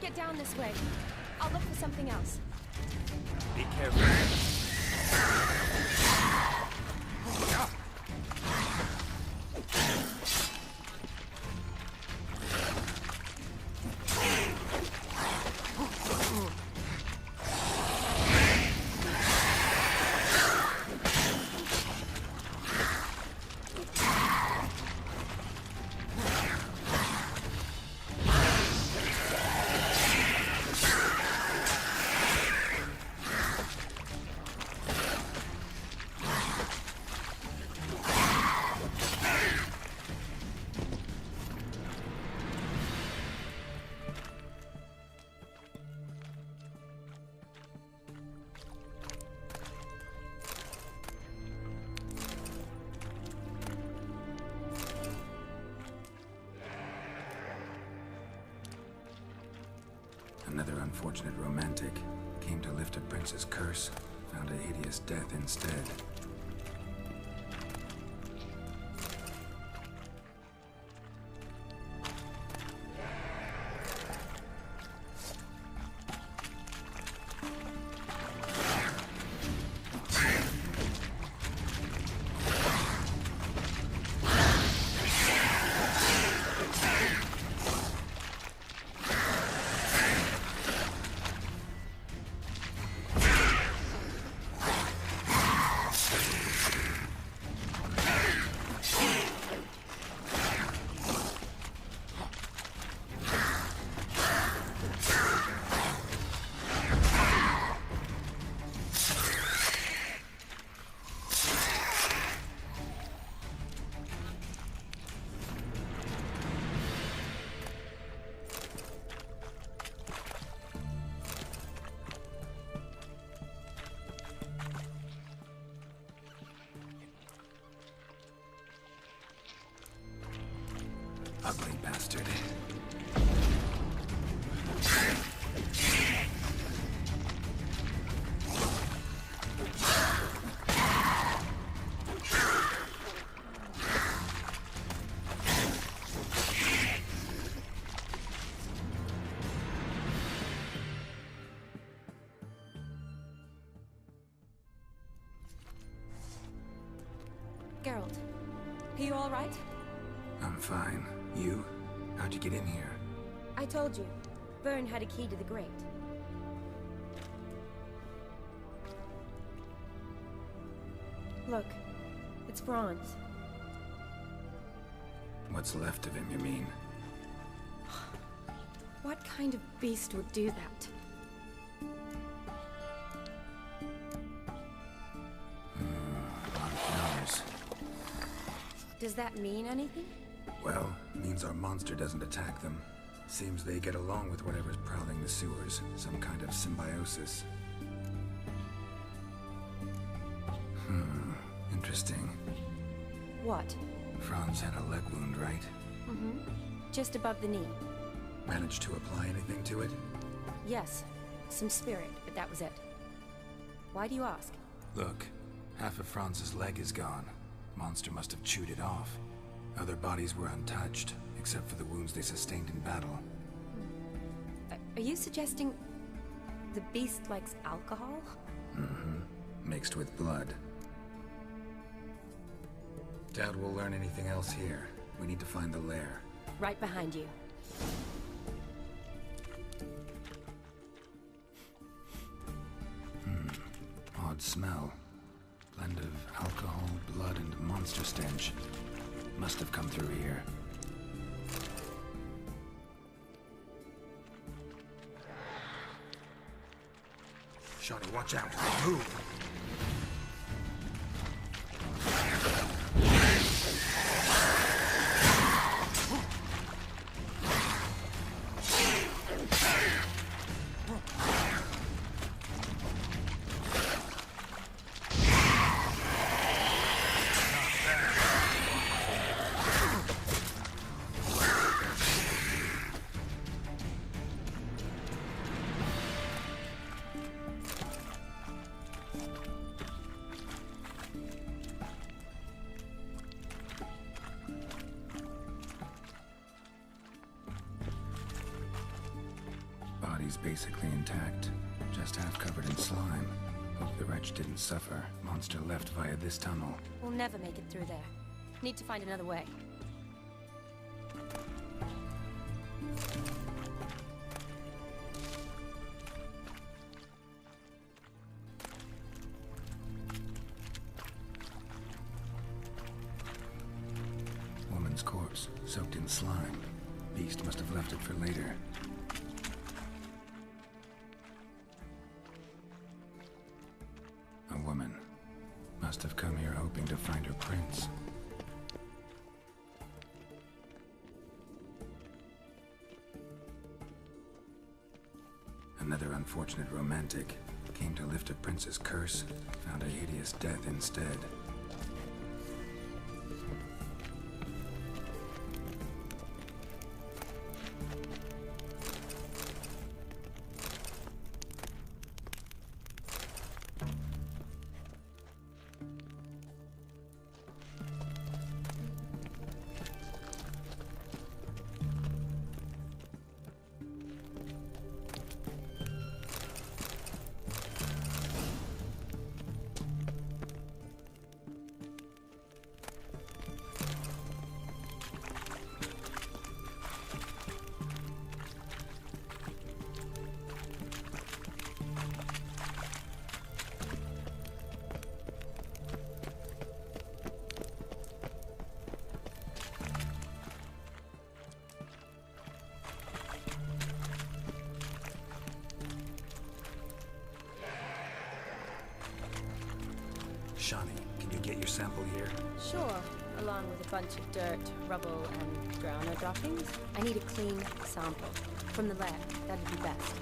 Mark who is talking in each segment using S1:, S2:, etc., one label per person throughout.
S1: get down this way. I'll look for something else.
S2: Be careful.
S3: Another unfortunate romantic. Came to lift a prince's curse, found a hideous death instead. Ugly bastard.
S1: Geralt, are you all right?
S3: I'm fine. You? How'd you get in here?
S1: I told you. Vern had a key to the grate. Look, it's Franz.
S3: What's left of him, you mean?
S1: What kind of beast would do that?
S3: A lot of flowers.
S1: Does that mean anything?
S3: Well, means our monster doesn't attack them. Seems they get along with whatever's prowling the sewers. Some kind of symbiosis. Interesting.
S1: What?
S3: Franz had a leg wound, right?
S1: Mm-hmm. Just above the knee.
S3: Managed to apply anything to it?
S1: Yes. Some spirit, but that was it. Why do you ask?
S3: Look, half of Franz's leg is gone. Monster must have chewed it off. Other bodies were untouched, except for the wounds they sustained in battle.
S1: Are you suggesting the beast likes alcohol?
S3: Mm-hmm. Mixed with blood. Doubt we'll learn anything else here. We need to find the lair.
S1: Right behind you.
S3: Odd smell. Blend of alcohol, blood, and monster stench. Must have come through here. Shawty, watch out. Move! body's basically intact, just half covered in slime. Hope the wretch didn't suffer. Monster left via this tunnel.
S1: We'll never make it through there. Need to find another way.
S3: Woman's corpse, soaked in slime. Beast must have left it for later. A woman. Must have come here hoping to find her prince. Another unfortunate romantic. Came to lift a prince's curse, found a hideous death instead. Shani, can you get your sample here?
S1: Sure, along with a bunch of dirt, rubble, and drowner droppings. I need a clean sample. From the lab, that'd be best.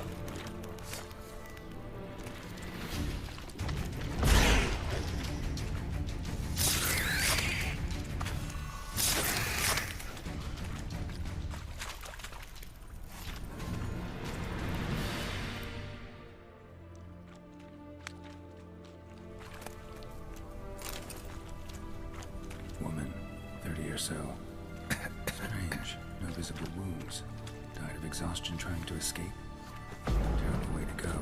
S3: Woman, 30 or so. Strange. No visible wounds. Died of exhaustion trying to escape. Terrible way to go.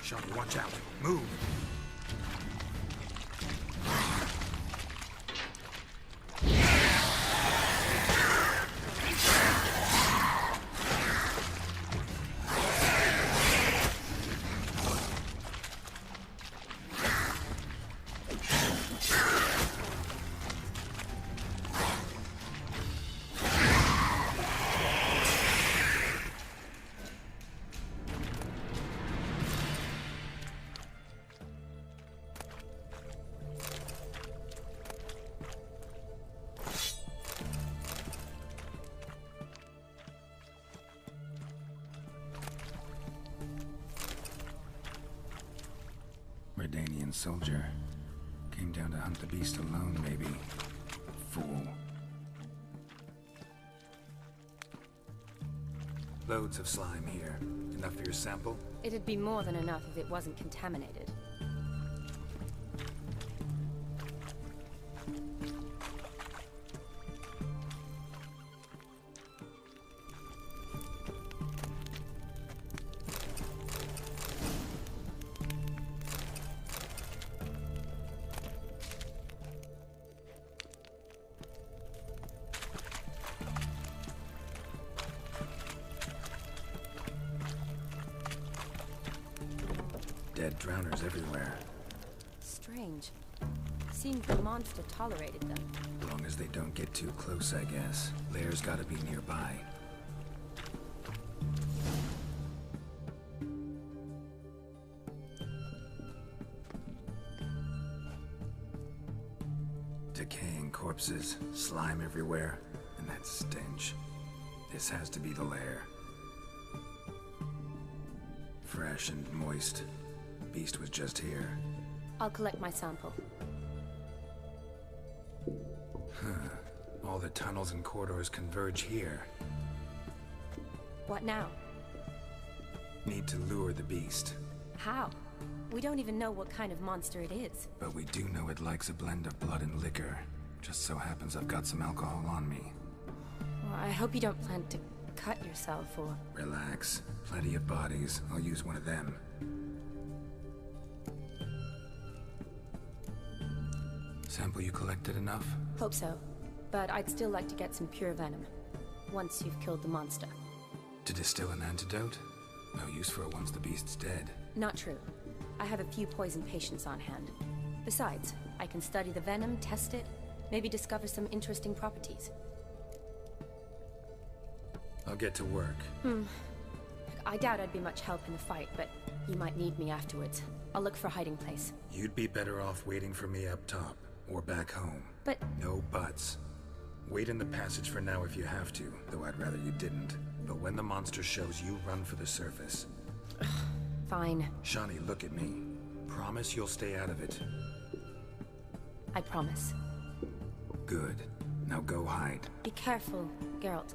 S3: Shani, watch out. Move! Redanian soldier. Came down to hunt the beast alone, maybe. Fool. Loads of slime here. Enough for your sample?
S1: It'd be more than enough if it wasn't contaminated.
S3: Dead drowners everywhere.
S1: Strange. Seems the monster tolerated them.
S3: As long as they don't get too close, I guess. Lair's gotta be nearby. Decaying corpses, slime everywhere, and that stench. This has to be the lair. Fresh and moist. Beast was just here.
S1: I'll collect my sample.
S3: All the tunnels and corridors converge here.
S1: What now?
S3: Need to lure the beast.
S1: How? We don't even know what kind of monster it is.
S3: But we do know it likes a blend of blood and liquor. Just so happens I've got some alcohol on me.
S1: Well, I hope you don't plan to cut yourself or...
S3: Relax. Plenty of bodies. I'll use one of them. Sample you collected enough?
S1: Hope so. But I'd still like to get some pure venom. Once you've killed the monster.
S3: To distill an antidote? No use for it once the beast's dead.
S1: Not true. I have a few poison patients on hand. Besides, I can study the venom, test it, maybe discover some interesting properties.
S3: I'll get to work.
S1: I doubt I'd be much help in the fight, but you might need me afterwards. I'll look for a hiding place.
S3: You'd be better off waiting for me up top, or back home.
S1: But...
S3: No buts. Wait in the passage for now if you have to, though I'd rather you didn't. But when the monster shows, you run for the surface.
S1: Fine.
S3: Shani, look at me. Promise you'll stay out of it.
S1: I promise.
S3: Good. Now go hide.
S1: Be careful, Geralt.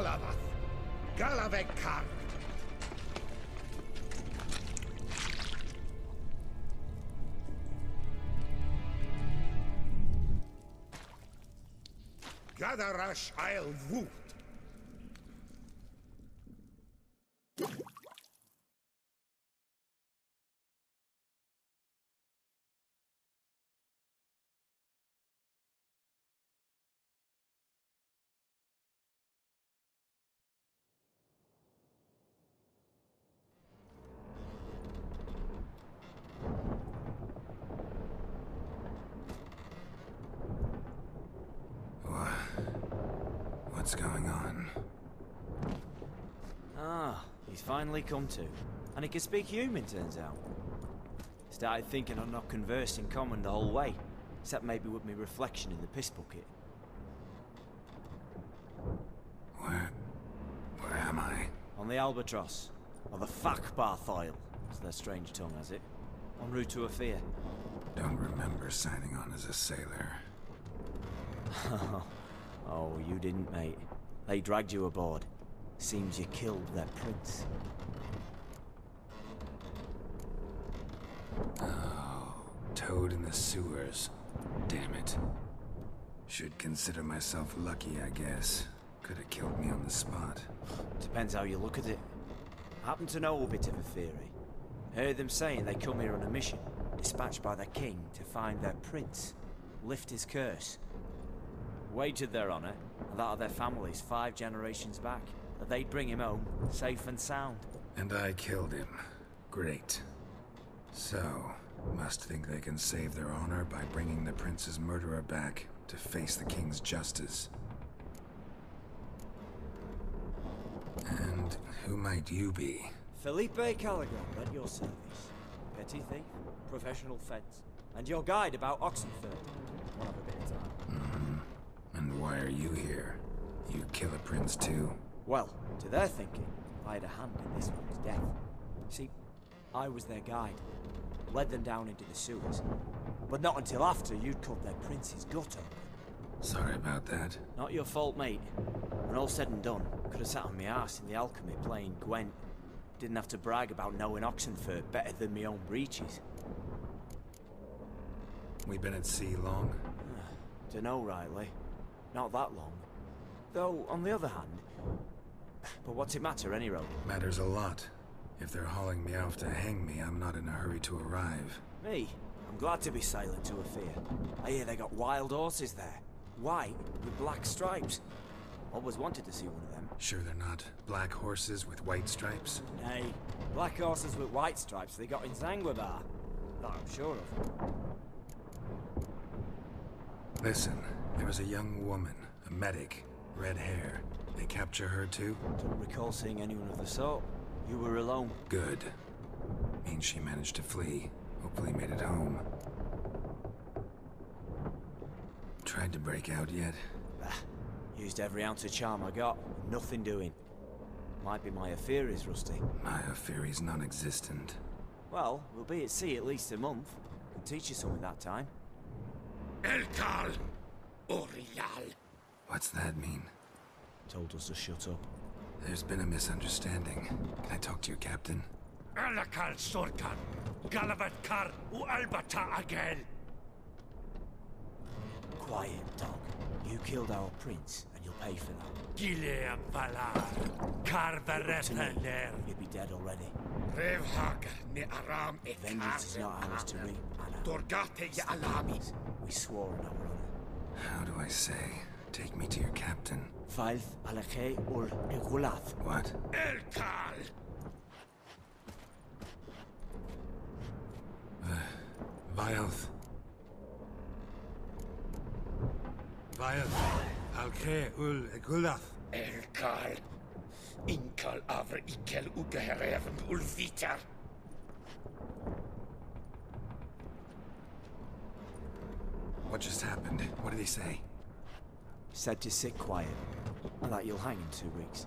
S4: Kalavath, Galavekar. Gadarash Isle Woot.
S3: What's going on?
S5: Ah, he's finally come to. And he can speak human, turns out. Started thinking I'd not conversed in common the whole way, except maybe with me reflection in the piss bucket.
S3: Where am I?
S5: On the Albatross, or the Fakbarth Isle, as their strange tongue has it. En route to Afir.
S3: Don't remember signing on as a sailor.
S5: Oh, you didn't, mate. They dragged you aboard. Seems you killed their prince.
S3: Oh, toad in the sewers. Damn it. Should consider myself lucky, I guess. Could have killed me on the spot.
S5: Depends how you look at it. I happen to know a bit of a theory. Heard them saying they come here on a mission, dispatched by the king to find their prince, lift his curse. Wagered their honor, and that of their families 5 generations back, that they'd bring him home, safe and sound.
S3: And I killed him. Great. So, must think they can save their honor by bringing the prince's murderer back to face the king's justice. And who might you be?
S5: Felipe Caligan, at your service. Petty thief, professional fence, and your guide about Oxenford. We'll have a bit of time.
S3: And why are you here? You kill a prince too?
S5: Well, to their thinking, I had a hand in this one's death. See, I was their guide. Led them down into the sewers. But not until after you'd cut their prince's gut open.
S3: Sorry about that.
S5: Not your fault, mate. When all said and done, could have sat on my arse in the alchemy playing Gwent. Didn't have to brag about knowing Oxenford better than my own breeches.
S3: We been at sea long?
S5: Dunno rightly. Not that long. Though, on the other hand... But what's it matter, any road?
S3: Matters a lot. If they're hauling me off to hang me, I'm not in a hurry to arrive.
S5: Me? I'm glad to be sailing to Afir. I hear they got wild horses there. White, with black stripes. Always wanted to see one of them.
S3: Sure they're not black horses with white stripes?
S5: Nay, black horses with white stripes they got in Zanguebar. That I'm sure of.
S3: Listen, there was a young woman, a medic, red hair. They capture her too?
S5: Don't recall seeing anyone of the sort. You were alone.
S3: Good. Means she managed to flee. Hopefully made it home. Tried to break out yet?
S5: Bah, used every ounce of charm I got. Nothing doing. Might be my affair is rusty.
S3: My affair is non-existent.
S5: Well, we'll be at sea at least a month. Can teach you something that time.
S4: Elkal, Orial.
S3: What's that mean?
S5: Told us to shut up.
S3: There's been a misunderstanding. Can I talk to your captain?
S4: Alakal Sorkan, Galavat Kar, Albata Agel.
S5: Quiet, dog. You killed our prince, and you'll pay for that.
S4: Gileam Valar, Karvarepaner.
S5: You'd be dead already.
S4: Revhagar ni Aram
S5: Vengeance is not ours to reap, Anna.
S4: Dorgate ya Alami.
S5: We swore on our honor.
S3: How do I say? Take me to your captain.
S5: Faith Alakhe ul Igulath.
S3: What?
S4: Elkal.
S3: Vioth.
S6: Vioth. Alkhe ul Igulath.
S4: Elkal. Inkal Avre Ikel Ugehereven Ulviter.
S3: What just happened? What did he say?
S5: Said to sit quiet, and that you'll hang in 2 weeks.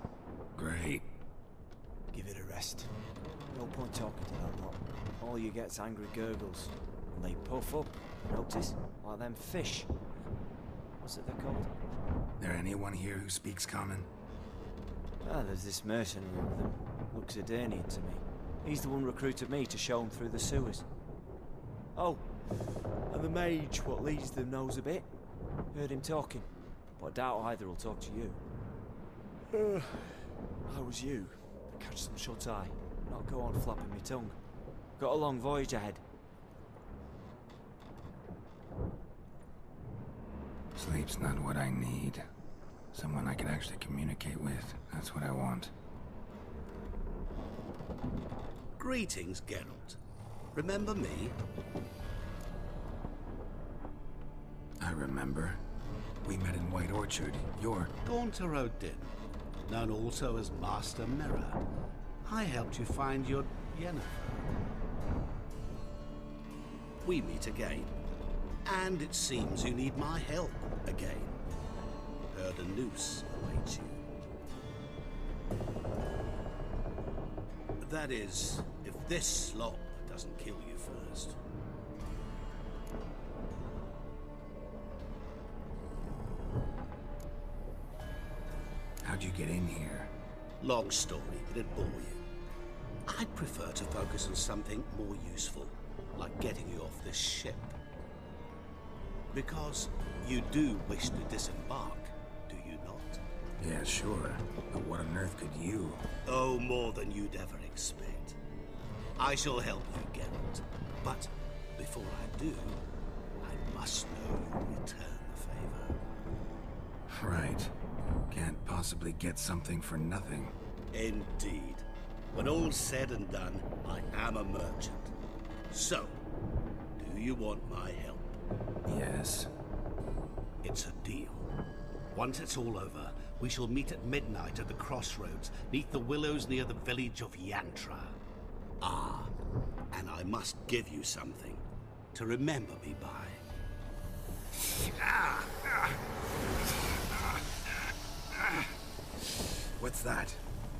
S3: Great.
S5: Give it a rest. No point talking to that lot. All you get's angry gurgles. And they puff up, notice? Like them fish. What's it they're called?
S3: There anyone here who speaks common?
S5: Ah, there's this mercenary with them. Looks Aedirnian to me. He's the one recruited me to show him through the sewers. Oh, and the mage what leads them knows a bit. Heard him talking, but I doubt either will talk to you. How was you? Catch some shut-eye. Not go on flapping my tongue. Got a long voyage ahead.
S3: Sleep's not what I need. Someone I can actually communicate with. That's what I want.
S7: Greetings, Geralt. Remember me?
S3: I remember. We met in White Orchard. You're...
S7: Gaunter O'Din, known also as Master Mirror. I helped you find your Yennefer. We meet again. And it seems you need my help again. Heard a noose awaits you. That is, if this slop doesn't kill you first.
S3: How'd you get in here?
S7: Long story, it'd bore you. I'd prefer to focus on something more useful, like getting you off this ship. Because you do wish to disembark, do you not?
S3: Yeah, sure. But what on earth could you?
S7: Oh, more than you'd ever expect. I shall help you, Geralt. But before I do, I must know you'll return the favor.
S3: Right. Can't possibly get something for nothing.
S7: Indeed. When all's said and done, I am a merchant. So, do you want my help?
S3: Yes.
S7: It's a deal. Once it's all over, we shall meet at midnight at the crossroads, neath the willows near the village of Yantra. Ah, and I must give you something to remember me by.
S3: What's that?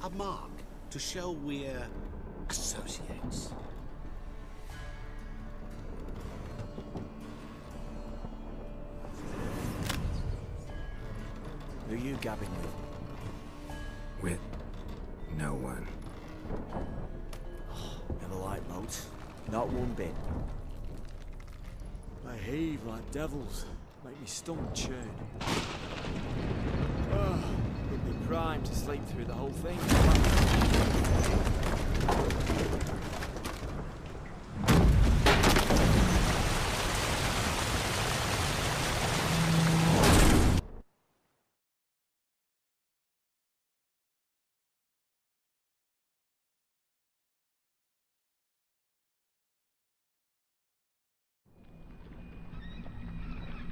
S7: A mark to show we're associates.
S5: Who are you gabbing with?
S3: With no one.
S5: Never liked boats. Not one bit. They heave like devils. Make me stomach churn. Would be primed to sleep through the whole thing.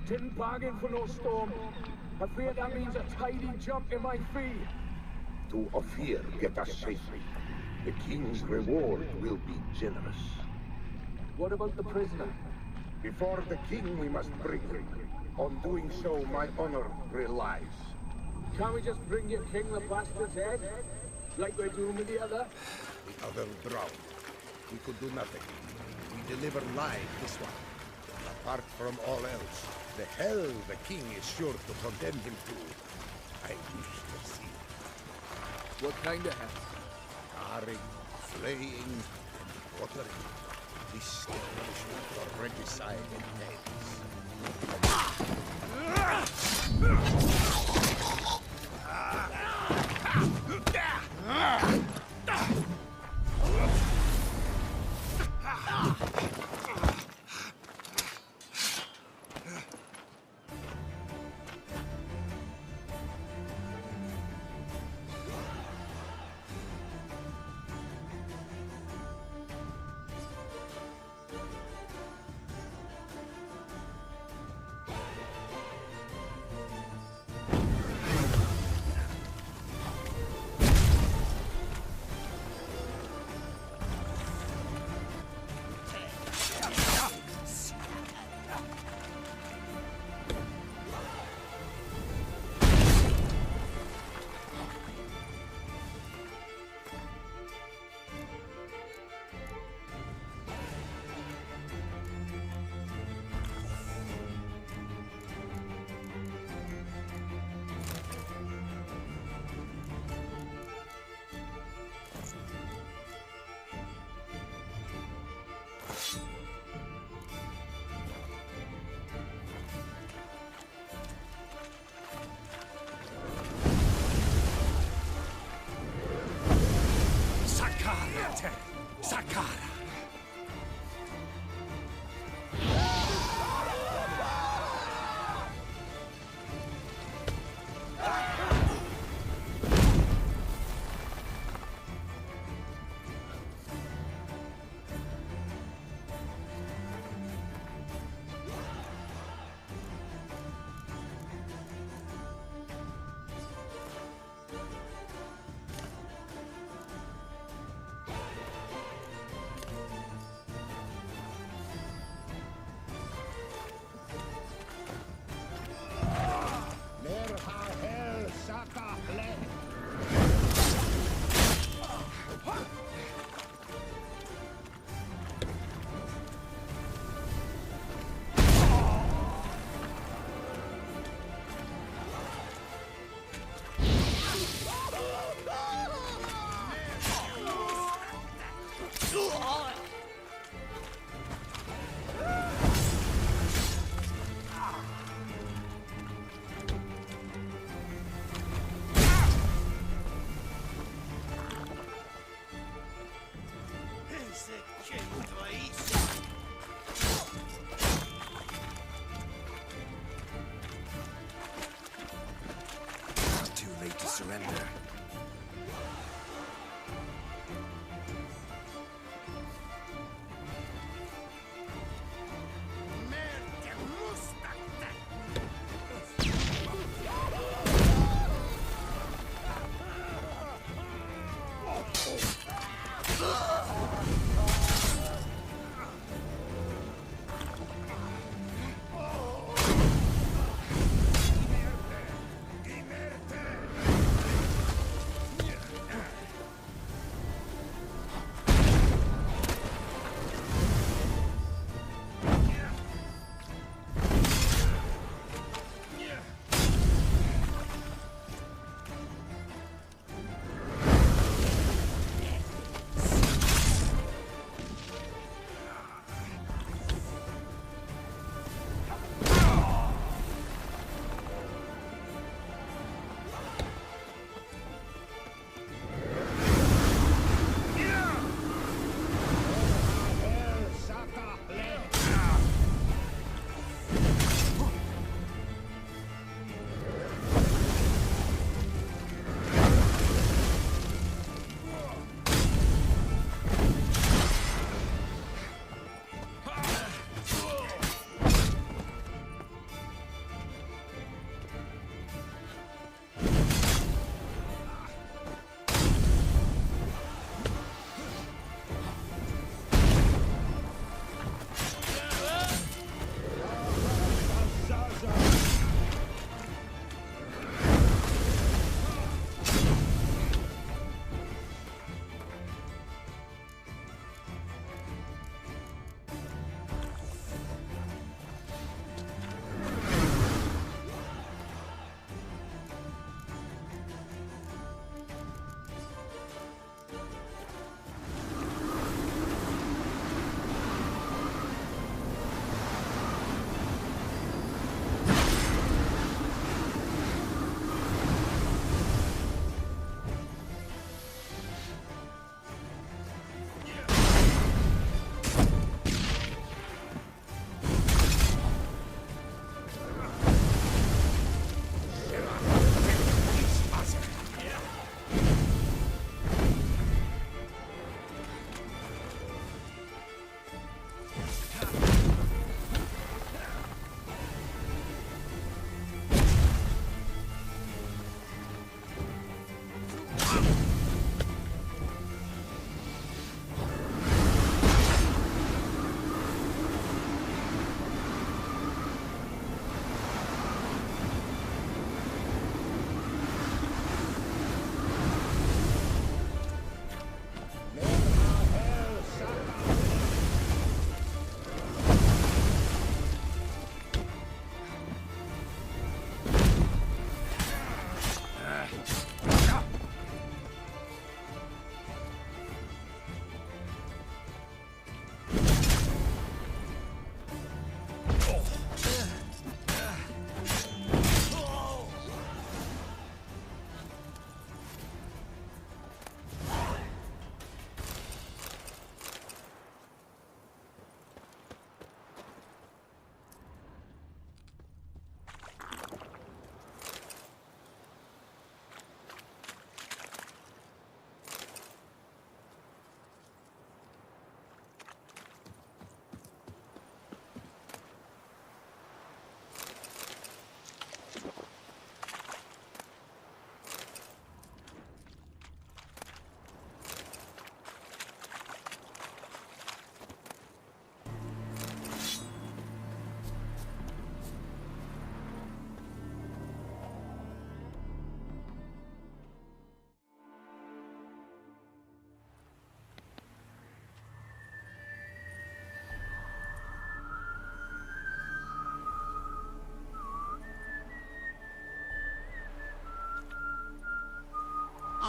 S8: Didn't bargain for no storm. I fear that means a tidy jump in my fee.
S9: To Ophir, get us safely. The king's reward will be generous.
S8: What about the prisoner?
S9: Before the king we must bring him. On doing so, my honor relies.
S8: Can't we just bring your king the bastard's head? Like we're doing with the other?
S9: The other drowned. We could do nothing. We deliver live this one. Apart from all else, the hell the king is sure to condemn him to. I wish to see it.
S8: What kind of hell?
S9: Carring, flaying, and watering. This establishment for regicide and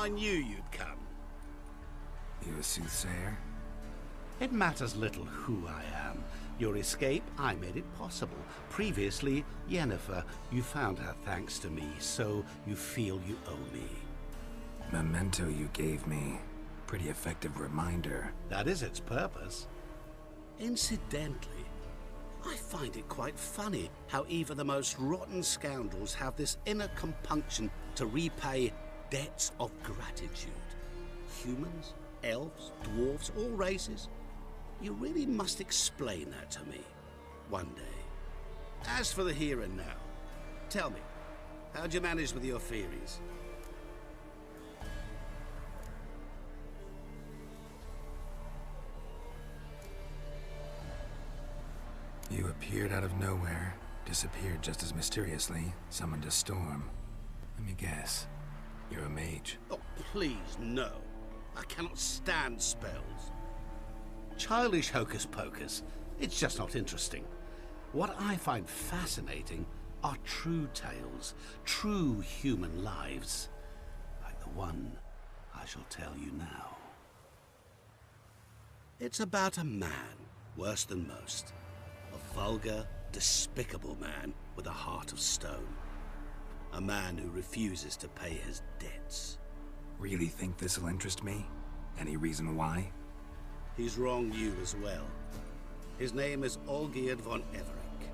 S7: I knew you'd come.
S3: You a soothsayer?
S7: It matters little who I am. Your escape, I made it possible. Previously, Yennefer, you found her thanks to me, so you feel you owe me.
S3: Memento you gave me. Pretty effective reminder.
S7: That is its purpose. Incidentally, I find it quite funny how even the most rotten scoundrels have this inner compunction to repay debts of gratitude. Humans, elves, dwarves, all races. You really must explain that to me one day. As for the here and now, tell me, how'd you manage with your theories?
S3: You appeared out of nowhere, disappeared just as mysteriously, summoned a storm. Let me guess. You're a mage.
S7: Oh, please, no. I cannot stand spells. Childish hocus pocus. It's just not interesting. What I find fascinating are true tales, true human lives, like the one I shall tell you now. It's about a man, worse than most. A vulgar, despicable man with a heart of stone. A man who refuses to pay his debts.
S3: Really think this'll interest me? Any reason why?
S7: He's wronged you as well. His name is Olgierd von Everec.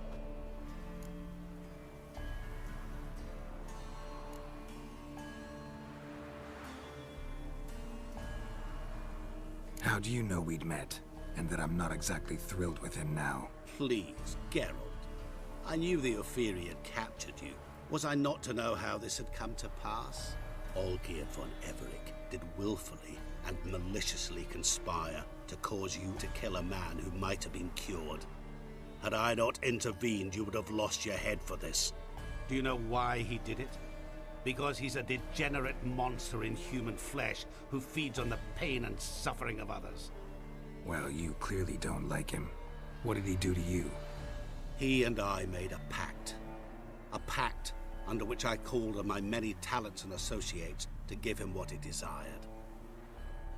S3: How do you know we'd met, and that I'm not exactly thrilled with him now?
S7: Please, Geralt. I knew the Ophiri had captured you. Was I not to know how this had come to pass? Olgierd von Everec did willfully and maliciously conspire to cause you to kill a man who might have been cured. Had I not intervened, you would have lost your head for this. Do you know why he did it? Because he's a degenerate monster in human flesh who feeds on the pain and suffering of others.
S3: Well, you clearly don't like him. What did he do to you?
S7: He and I made a pact. A pact under which I called on my many talents and associates to give him what he desired.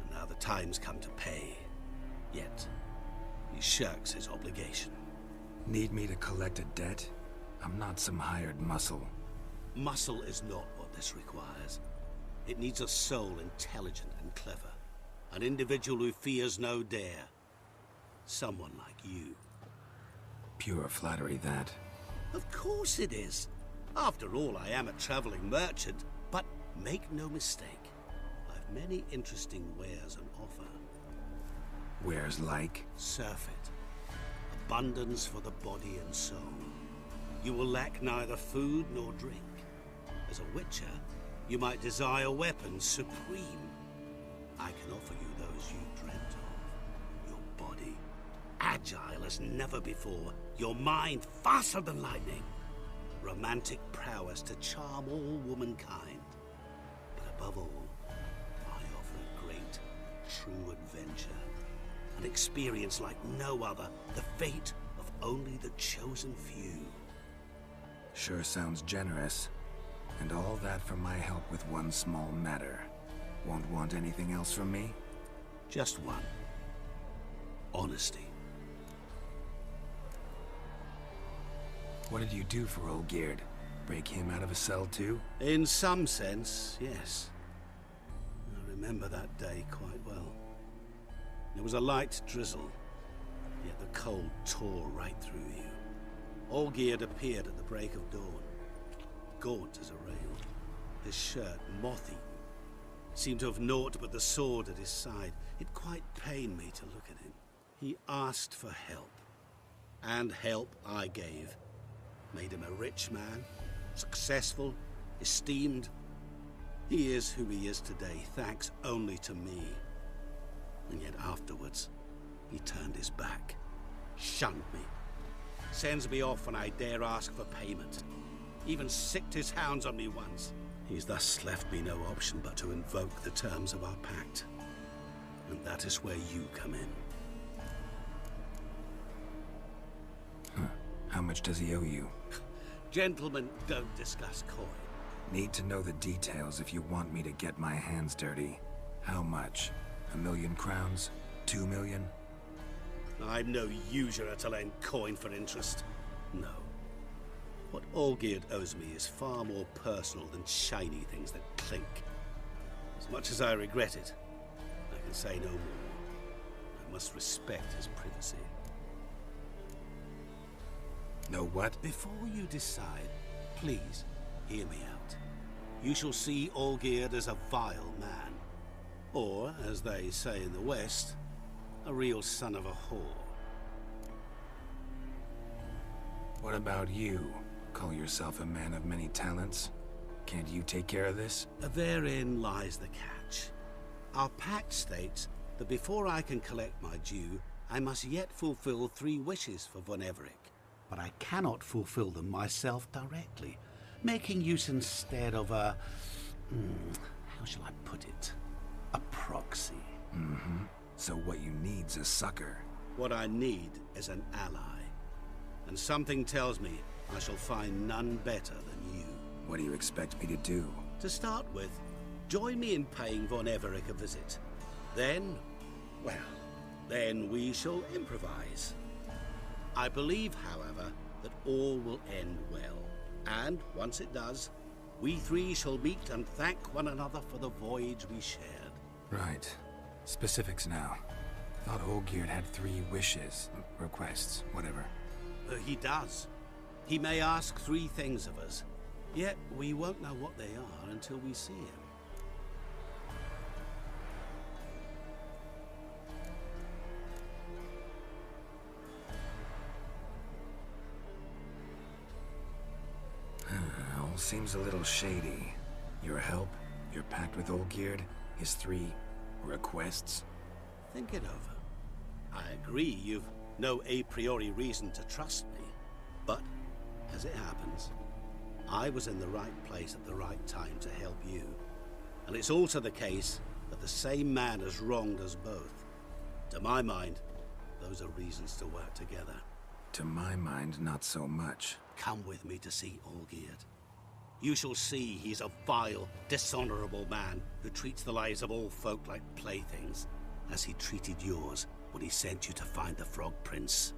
S7: And now the time's come to pay. Yet, he shirks his obligation.
S3: Need me to collect a debt? I'm not some hired muscle.
S7: Muscle is not what this requires. It needs a soul intelligent and clever. An individual who fears no dare. Someone like you.
S3: Pure flattery, that.
S7: Of course it is. After all, I am a traveling merchant. But make no mistake, I've many interesting wares on offer.
S3: Wares like?
S7: Surfeit. Abundance for the body and soul. You will lack neither food nor drink. As a witcher, you might desire weapons supreme. I can offer you those you dreamt of. Your body, agile as never before. Your mind, faster than lightning. Romantic prowess to charm all womankind. But above all, I offer a great, true adventure. An experience like no other. The fate of only the chosen few.
S3: Sure sounds generous. And all that for my help with one small matter. Won't want anything else from me?
S7: Just one. Honesty.
S3: What did you do for Olgierd? Break him out of a cell too?
S7: In some sense, yes. I remember that day quite well. There was a light drizzle, yet the cold tore right through you. Olgierd appeared at the break of dawn, gaunt as a rail, his shirt moth-eaten. Seemed to have naught but the sword at his side. It quite pained me to look at him. He asked for help, and help I gave. Made him a rich man, successful, esteemed. He is who he is today, thanks only to me. And yet afterwards, he turned his back, shunned me, sends me off when I dare ask for payment. Even sicked his hounds on me once. He's thus left me no option but to invoke the terms of our pact. And that is where you come in.
S3: How much does he owe you?
S7: Gentlemen don't discuss coin.
S3: Need to know the details if you want me to get my hands dirty. How much? 1,000,000 crowns? 2,000,000?
S7: I'm no usurer to lend coin for interest. No. What Olgierd owes me is far more personal than shiny things that clink. As much as I regret it, I can say no more. I must respect his privacy.
S3: Know what?
S7: Before you decide, please hear me out. You shall see Olgierd as a vile man. Or, as they say in the West, a real son of a whore.
S3: What about you? Call yourself a man of many talents? Can't you take care of this?
S7: Therein lies the catch. Our pact states that before I can collect my due, I must yet fulfill 3 wishes for Von Everec. But I cannot fulfill them myself directly, making use instead of a... how shall I put it? A proxy.
S3: Mm-hmm. So what you need's a sucker.
S7: What I need is an ally. And something tells me I shall find none better than you.
S3: What do you expect me to do?
S7: To start with, join me in paying Von Everec a visit. Then, well, then we shall improvise. I believe, however, that all will end well. And once it does, we 3 shall meet and thank one another for the voyage we shared.
S3: Right. Specifics now. Thought Olgierd had 3 wishes, requests, whatever.
S7: He does. He may ask 3 things of us, yet we won't know what they are until we see him.
S3: All seems a little shady. Your help, your pact with Olgierd, his 3 requests.
S7: Think it over. I agree you've no a priori reason to trust me, but as it happens, I was in the right place at the right time to help you. And it's also the case that the same man has wronged us both. To my mind, those are reasons to work together.
S3: To my mind, not so much.
S7: Come with me to see Olgierd. You shall see he's a vile, dishonorable man who treats the lives of all folk like playthings, as he treated yours when he sent you to find the Frog Prince.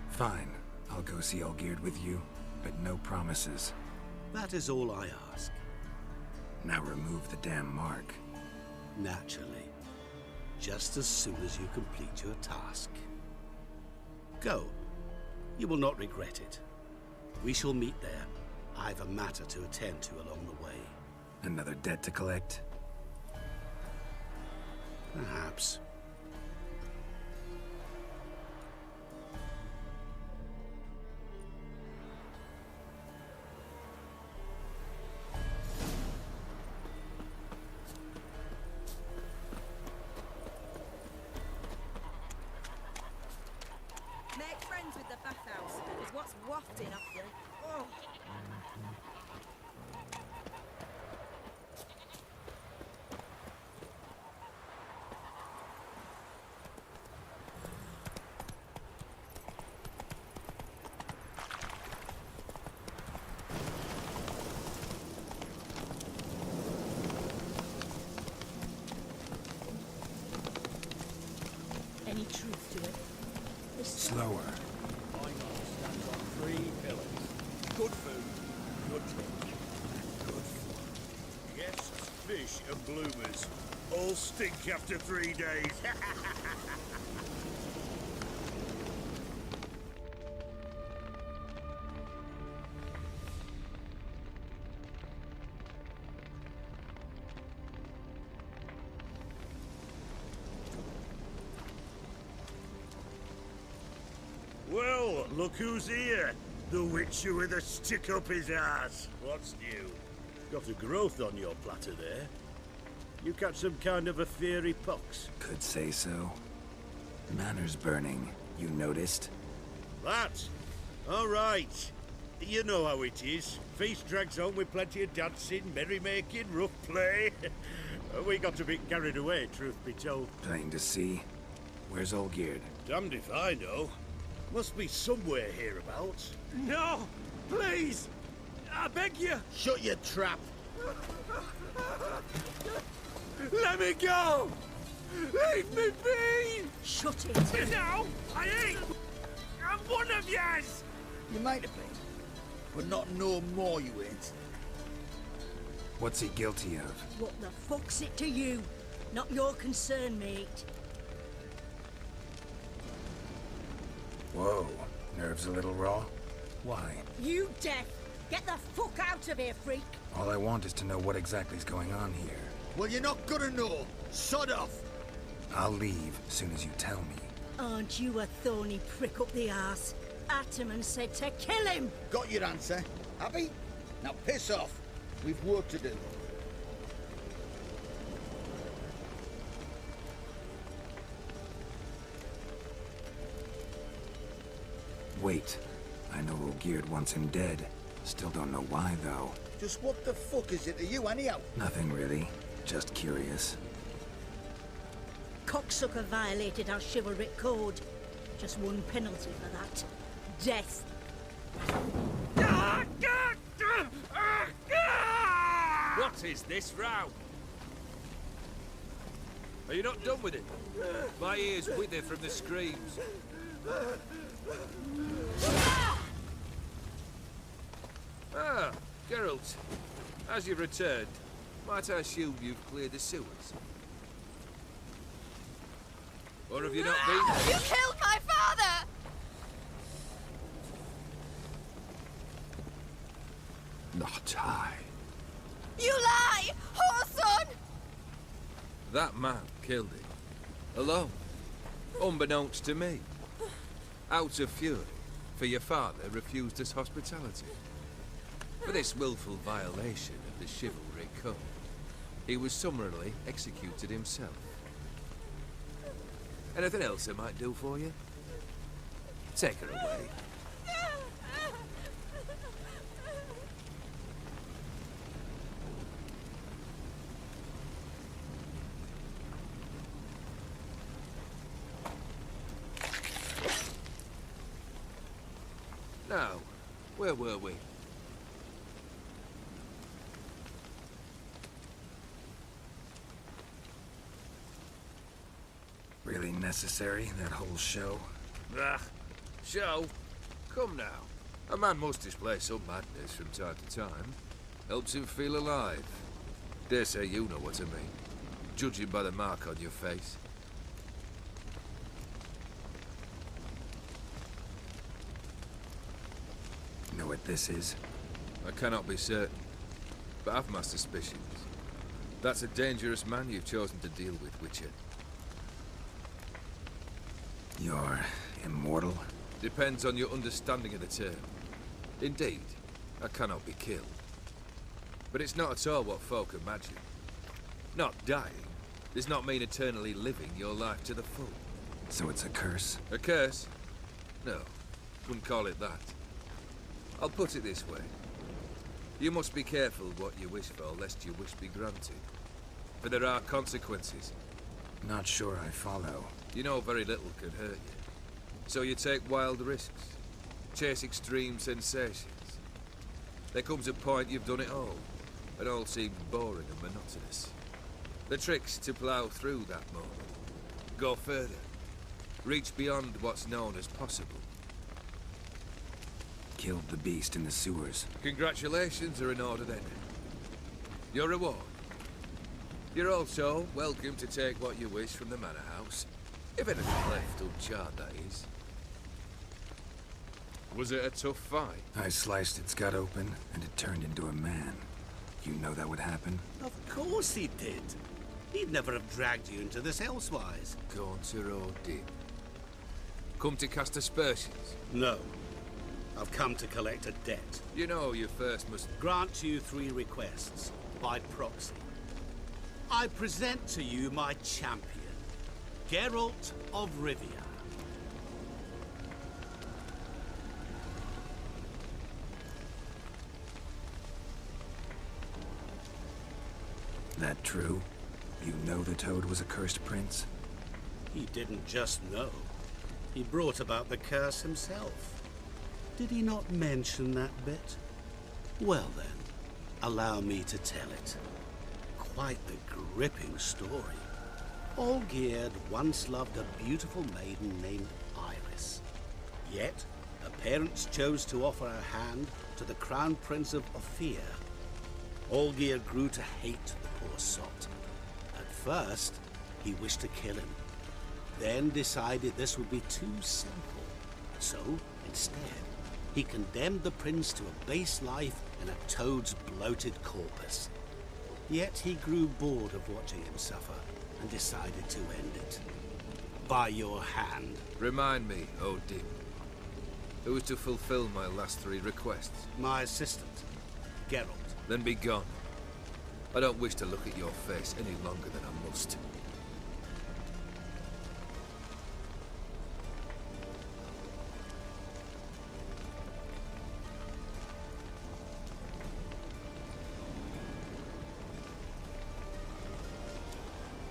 S3: Fine. I'll go see Olgierd with you, but no promises.
S7: That is all I ask.
S3: Now remove the damn mark.
S7: Naturally. Just as soon as you complete your task. Go. You will not regret it. We shall meet there. I've a matter to attend to along the way.
S3: Another debt to collect?
S7: Perhaps.
S10: Make friends with the bathhouse, is what's wafting up you. Oh. Any truth to it?
S3: Slower.
S2: My knowledge stands on 3 pillars. Good food, good drink, and good fun.
S9: Guests, fish, and bloomers. All stink after 3 days. Well, look who's here. The Witcher with a stick up his ass. What's new? Got a growth on your platter there. You catch some kind of a fiery pox?
S3: Could say so. Manor's burning. You noticed?
S9: That? All right. You know how it is. Feast drags on with plenty of dancing, merrymaking, rough play. We got a bit carried away, truth be told.
S3: Plain to see. Where's Olgierd?
S9: Damned if I know.
S7: Must be somewhere hereabouts.
S2: No! Please! I beg you!
S9: Shut your trap!
S2: Let me go! Leave me be!
S11: Shut it!
S2: No! I ain't! I'm one of yous!
S9: You might have been, but not no more you ain't.
S3: What's he guilty of?
S11: What the fuck's it to you? Not your concern, mate.
S3: Whoa, nerves a little raw? Why?
S11: You deaf! Get the fuck out of here, freak!
S3: All I want is to know what exactly is going on here.
S9: Well, you're not gonna know. Sod off!
S3: I'll leave as soon as you tell me.
S11: Aren't you a thorny prick up the arse? Ataman said to kill him!
S9: Got your answer. Happy? Now piss off. We've work to do.
S3: Wait. I know Olgierd wants him dead. Still don't know why, though.
S9: Just what the fuck is it to you, anyhow?
S3: Nothing really. Just curious.
S11: Cocksucker violated our chivalric code. Just one penalty for that. Death.
S2: What is this row? Are you not done with it? My ears wither from the screams. Ah, Geralt. As you've returned, might I assume you've cleared the sewers? Or have you not been?
S10: You killed my father!
S3: Not I.
S10: You lie! Whoreson!
S2: That man killed him. Alone. Unbeknownst to me. Out of fury, for your father refused us hospitality. For this willful violation of the chivalry code, he was summarily executed himself. Anything else I might do for you? Take her away. Now, where were we?
S3: Really necessary, that whole show?
S2: Ah, show? Come now. A man must display some madness from time to time. Helps him feel alive. Dare say you know what I mean. Judging by the mark on your face.
S3: Know what this is?
S2: I cannot be certain, but I've my suspicions. That's a dangerous man you've chosen to deal with, Witcher.
S3: You're immortal?
S2: Depends on your understanding of the term. Indeed, I cannot be killed. But it's not at all what folk imagine. Not dying does not mean eternally living your life to the full.
S3: So it's a curse?
S2: A curse? No, wouldn't call it that. I'll put it this way. You must be careful what you wish for, lest your wish be granted. For there are consequences.
S3: Not sure I follow.
S2: You know very little can hurt you. So you take wild risks. Chase extreme sensations. There comes a point you've done it all, and all seems boring and monotonous. The trick's to plough through that moment. Go further. Reach beyond what's known as possible.
S3: Killed the beast in the sewers.
S2: Congratulations are in order then. Your reward. You're also welcome to take what you wish from the manor house. If anything left uncharred, that is. Was it a tough fight?
S3: I sliced its gut open, and it turned into a man. You know that would happen?
S7: Of course he did. He'd never have dragged you into this elsewise.
S2: Gaunter or did. Come to cast aspersions?
S7: No. I've come to collect a debt.
S2: You know you first must...
S7: Grant you 3 requests, by proxy. I present to you my champion, Geralt of Rivia.
S3: That true? You know the Toad was a cursed prince?
S7: He didn't just know. He brought about the curse himself. Did he not mention that bit? Well then, allow me to tell it. Quite the gripping story. Olgierd once loved a beautiful maiden named Iris. Yet, her parents chose to offer her hand to the Crown Prince of Ophir. Olgierd grew to hate the poor sot. At first, he wished to kill him. Then decided this would be too simple. So, instead, he condemned the prince to a base life in a toad's bloated corpus. Yet he grew bored of watching him suffer and decided to end it. By your hand.
S2: Remind me, Odin. Who is to fulfill my last 3 requests?
S7: My assistant, Geralt.
S2: Then be gone. I don't wish to look at your face any longer than I must.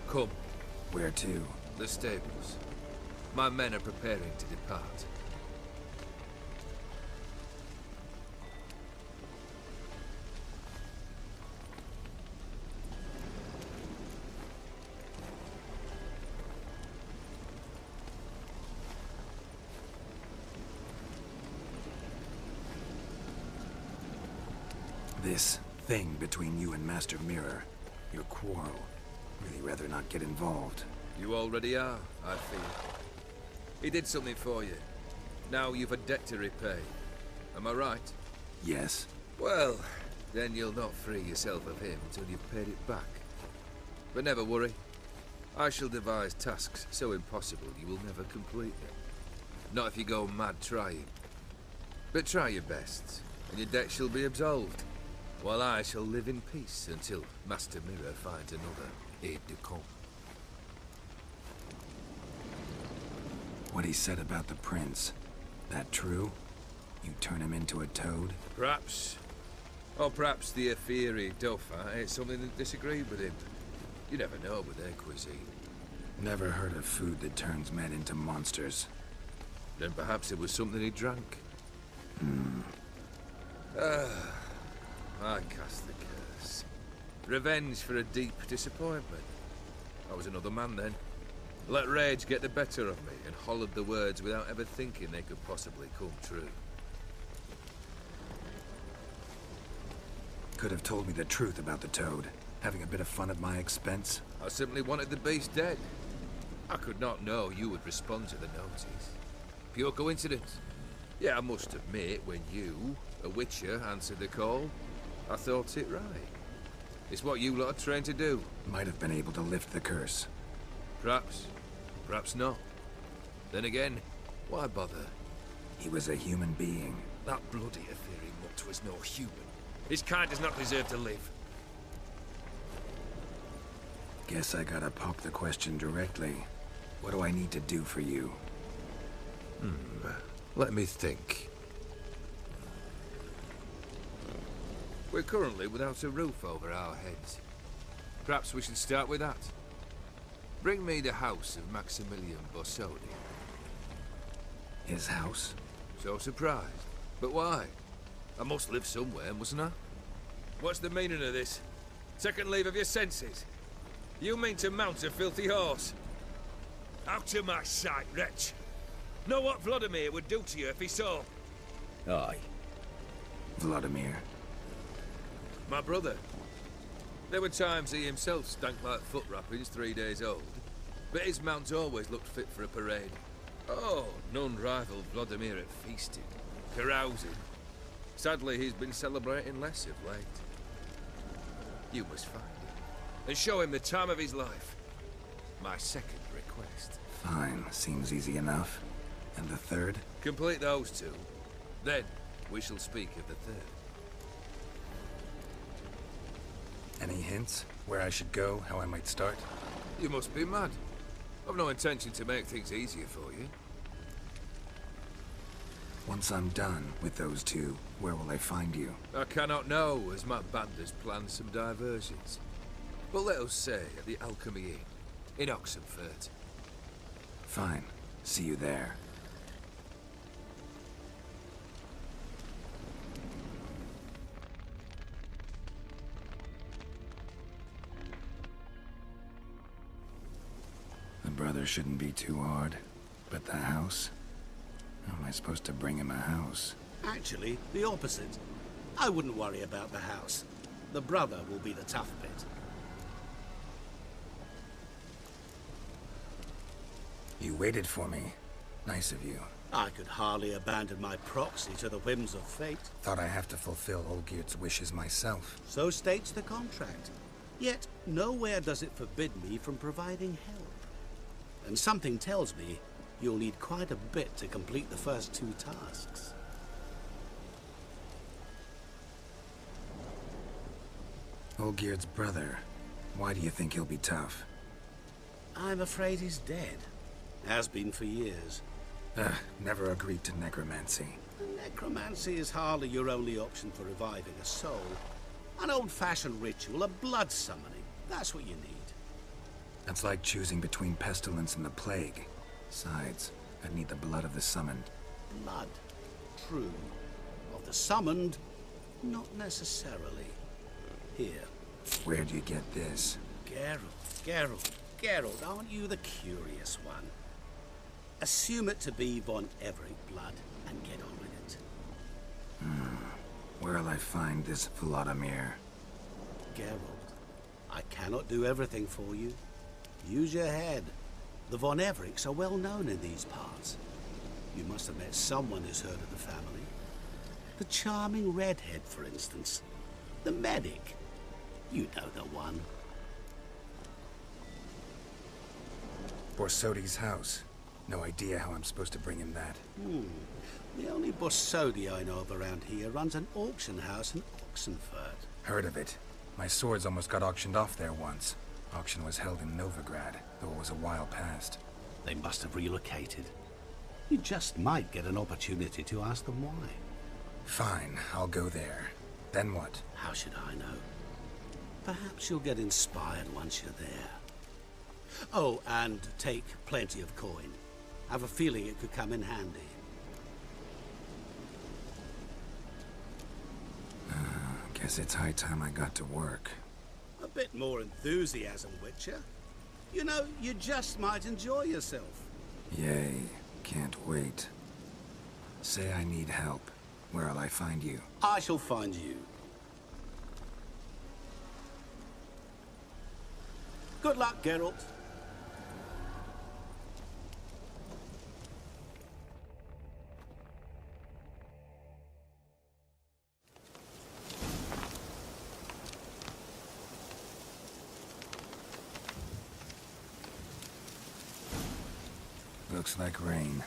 S2: Come.
S3: Where to?
S2: The stables. My men are preparing to depart.
S3: This thing between you and Master Mirror, your quarrel. Really rather not get involved.
S2: You already are, I feel. He did something for you. Now you've a debt to repay. Am I right?
S3: Yes.
S2: Well, then you'll not free yourself of him until you've paid it back. But never worry. I shall devise tasks so impossible you will never complete them. Not if you go mad trying. But try your best, and your debt shall be absolved. While I shall live in peace until Master Mirror finds another aide-de-camp.
S3: What he said about the prince, that true? You turn him into a toad?
S2: Perhaps. Or perhaps the Ophiri Dauphin ate something that disagreed with him. You never know with their cuisine.
S3: Never heard of food that turns men into monsters.
S2: Then perhaps it was something he drank. I cast the curse. Revenge for a deep disappointment. I was another man then. Let rage get the better of me and hollered the words without ever thinking they could possibly come true.
S3: Could have told me the truth about the toad. Having a bit of fun at my expense.
S2: I simply wanted the beast dead. I could not know you would respond to the notice. Pure coincidence. Yeah, I must admit, when you, a witcher, answered the call, I thought it right. It's what you lot are trained to do.
S3: Might have been able to lift the curse.
S2: Perhaps. Perhaps not. Then again, why bother?
S3: He was a human being.
S2: That bloody Ophiri mutt was no human. His kind does not deserve to live.
S3: Guess I gotta pop the question directly. What do I need to do for you?
S2: Let me think. We're currently without a roof over our heads. Perhaps we should start with that. Bring me the house of Maximilian Borsodi.
S3: His house?
S2: So surprised. But why? I must live somewhere, mustn't I? What's the meaning of this? Second leave of your senses? You mean to mount a filthy horse? Out of my sight, wretch! Know what Vladimir would do to you if he saw?
S3: Aye. Vladimir.
S2: My brother. There were times he himself stank like foot wrappings 3 days old, but his mount always looked fit for a parade. Oh, none rivaled Vladimir at feasting, carousing. Sadly, he's been celebrating less of late. You must find him, and show him the time of his life. My second request.
S3: Fine, seems easy enough. And the third?
S2: Complete those 2. Then, we shall speak of the third.
S3: Any hints? Where I should go? How I might start?
S2: You must be mad. I've no intention to make things easier for you.
S3: Once I'm done with those 2, where will I find you?
S2: I cannot know, as my band has planned some diversions. But let us say at the Alchemy Inn, in Oxenfurt.
S3: Fine. See you there. brother shouldn't be too hard. But the house? How am I supposed to bring him a house?
S7: Actually, the opposite. I wouldn't worry about the house. The brother will be the tough bit.
S3: You waited for me. Nice of you.
S7: I could hardly abandon my proxy to the whims of fate.
S3: Thought I have to fulfill Olgierd's wishes myself.
S7: So states the contract. Yet, nowhere does it forbid me from providing help. And something tells me you'll need quite a bit to complete the first 2 tasks.
S3: Olgierd's brother. Why do you think he'll be tough?
S7: I'm afraid he's dead. Has been for years.
S3: Never agreed to necromancy.
S7: Necromancy is hardly your only option for reviving a soul. An old-fashioned ritual, a blood summoning. That's what you need.
S3: That's like choosing between pestilence and the plague. Besides, I'd need the blood of the summoned.
S7: Blood. True. Of the summoned, not necessarily. Here.
S3: Where'd you get this?
S7: Geralt, aren't you the curious one? Assume it to be von Everett blood and get on with it.
S3: Where'll I find this Vladimir?
S7: Geralt, I cannot do everything for you. Use your head. The von Evericks are well known in these parts. You must have met someone who's heard of the family. The charming redhead, for instance. The medic. You know the one.
S3: Borsodi's house. No idea how I'm supposed to bring him that.
S7: The only Borsodi I know of around here runs an auction house in Oxenfurt.
S3: Heard of it. My swords almost got auctioned off there once. Auction was held in Novigrad, though it was a while past.
S7: They must have relocated. You just might get an opportunity to ask them why.
S3: Fine, I'll go there. Then what?
S7: How should I know? Perhaps you'll get inspired once you're there. Oh, and take plenty of coin. Have a feeling it could come in handy.
S3: Guess it's high time I got to work.
S7: A bit more enthusiasm, Witcher. You know, you just might enjoy yourself.
S3: Yay. Can't wait. Say I need help. Where'll I find you?
S7: I shall find you. Good luck, Geralt.
S3: Looks like rain.